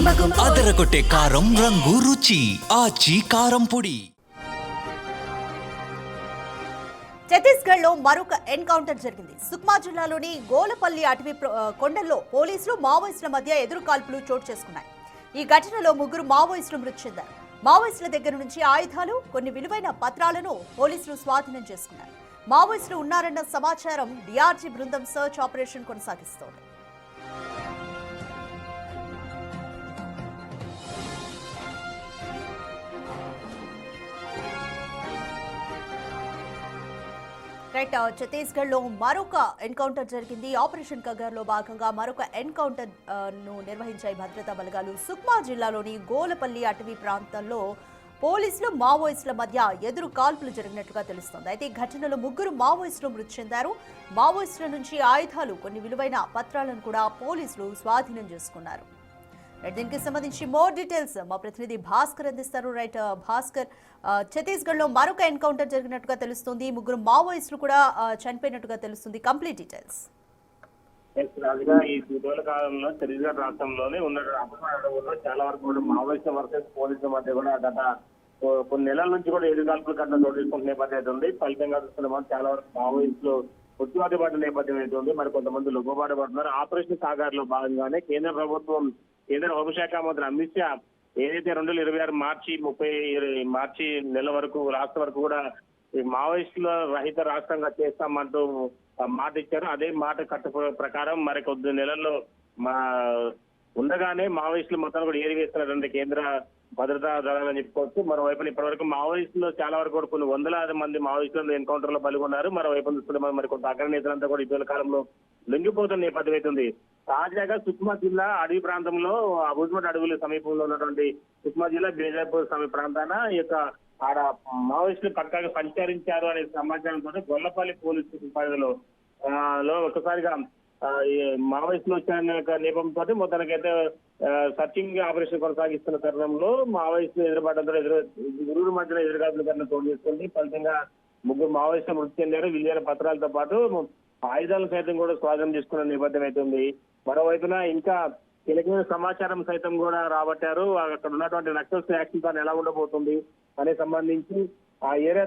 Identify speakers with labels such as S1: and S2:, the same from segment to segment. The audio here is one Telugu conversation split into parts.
S1: అదరగొట్టే కారం రంగు రుచి ఆచి కారం పొడి.
S2: ఛత్తీస్గఢ్ లో మరొక ఎన్కౌంటర్ జరిగింది. సుక్మా జిల్లాలోని గోలపల్లి అటవీ కొండల్లో పోలీసులు మావోయిస్టుల మధ్య ఎదురు కాల్పులు చోటు చేసుకున్నాయి. ఈ ఘటనలో 3 మావోయిస్టులు మృతి చెందారు. మావోయిస్టుల దగ్గర నుంచి ఆయుధాలు, కొన్ని విలువైన పత్రాలను పోలీసులు స్వాధీనం చేసుకున్నారు. మావోయిస్టులు ఉన్నారన్న సమాచారం డిఆర్జీ బృందం సర్చ్ ఆపరేషన్ కొనసాగిస్తోంది. రైట్, ఛత్తీస్గఢ్ లో మరొక ఎన్కౌంటర్ జరిగింది. ఆపరేషన్ కగర్ లో భాగంగా మరొక ఎన్కౌంటర్ ను నిర్వహించాయి భద్రతా బలగాలు. సుక్మా జిల్లాలోని గోలపల్లి అటవీ ప్రాంతంలో పోలీసులు మావోయిస్టుల మధ్య ఎదురు కాల్పులు జరిగినట్లుగా తెలుస్తోంది. అయితే ఈ ఘటనలో 3 మావోయిస్టులు మృతి చెందారు. మావోయిస్టుల నుంచి ఆయుధాలు, కొన్ని విలువైన పత్రాలను కూడా పోలీసులు స్వాధీనం చేసుకున్నారు. దీనికి సంబంధించి మోర్ డీటెయిల్స్ మా ప్రతినిధి భాస్కర్ అందిస్తారు. రైట్ భాస్కర్, ఛత్తీస్గఢ్ లో మరొక ఎన్కౌంటర్ జరిగినట్టుగా తెలుస్తుంది. 3 మావోయిస్టులు కూడా చనిపోయినట్టుగా తెలుస్తుంది. Complete details.
S3: రాజుగా ఈ ఇటీవల కాలంలో ఛత్తీస్గఢ్ రాష్ట్రంలోనే ఉన్న అడవుల్లో చాలా వరకు కూడా మావోయిస్టు వర్సెస్ పోలీసుల మధ్య కూడా గత కొన్ని నెలల నుంచి కూడా ఎదురుకాల్పులు కట్టిన చోటు తీసుకుంటున్న నేపథ్యం అయితే ఉంది. ఫలితంగా చూస్తున్న చాలా వరకు మావోయిస్టులు మృత్యువాది పడిన నేపథ్యం అయితే ఉంది. మరి కొంతమంది లొంగబాటు పడుతున్నారు. ఆపరేషన్ సాగర్ లో భాగంగానే కేంద్ర ప్రభుత్వం, కేంద్ర హోంశాఖ మంత్రి అమిత్ షా ఏదైతే 2026 మార్చి నెల వరకు రాష్ట్రం వరకు కూడా ఈ మావోయిస్టుల రహిత రాష్ట్రంగా చేస్తామంటూ మాట ఇచ్చారు. అదే మాట కట్టు ప్రకారం మరి కొద్ది నెలల్లో ఉండగానే మావోయిస్టులు మొత్తం కూడా ఏరివేస్తున్నటువంటి కేంద్ర భద్రతా దళాలని చెప్పుకోవచ్చు. మరోవైపు ఇప్పటివరకు మావోయిస్టులు చాలా వరకు కూడా కొన్ని వందలాది మంది మావోయిస్టులు ఎన్కౌంటర్ లో పాల్గొన్నారు. మరోవైపు చూస్తున్న మరి కొంత అగ్ర నేతలంతా కూడా ఇటీవల కాలంలో లొంగిపోతున్న నేపథ్యం అవుతుంది. తాజాగా సుక్మా జిల్లా అడవి ప్రాంతంలో అబుజ్మట్ అడవుల సమీపంలో ఉన్నటువంటి సుక్మా జిల్లా బేజాపూర్ సమీప ప్రాంతాన ఈ యొక్క ఆడ మావోయిస్టులు పక్కగా సంచరించారు అనే సమాచారంతో గొల్లపల్లి పోలీసు పరిధిలో ఒకసారిగా మావోయిస్టులు వచ్చిన నేపథ్యంతో మొత్తానికైతే సర్చింగ్ ఆపరేషన్ కొనసాగిస్తున్న తరుణంలో మావోయిస్టులు ఎదురుపడడంతో ఇరువురు మధ్యలో ఎదురుగాపులు కన్నా చోటు చేసుకుంది. ఫలితంగా 3 మావోయిస్టులు మృతి చెందారు. విలువైన పత్రాలతో పాటు ఆయుధాలను సైతం కూడా స్వాధీనం చేసుకున్న నేపథ్యం అయితే ఉంది. మరోవైపున ఇంకా కీలకమైన సమాచారం సైతం కూడా రాబట్టారు. అక్కడ ఉన్నటువంటి నక్సల్స్ యాక్షన్ ప్లాన్ ఎలా ఉండబోతుంది అనే సంబంధించి ఆ ఏరియా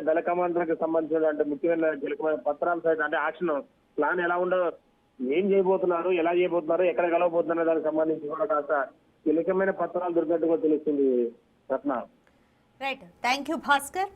S3: దళ కమాండర్కి సంబంధించిన ముఖ్యమైన కీలకమైన పత్రాలు సైతం, అంటే యాక్షన్ ప్లాన్ ఎలా ఏం చేయబోతున్నారు, ఎలా చేయబోతున్నారు, ఎక్కడ కలవబోతున్నారు దానికి సంబంధించి కూడా కాస్త కీలకమైన పత్రాలు దొరికినట్టుగా తెలుస్తుంది. Ratna.
S2: Right, thank you Bhaskar.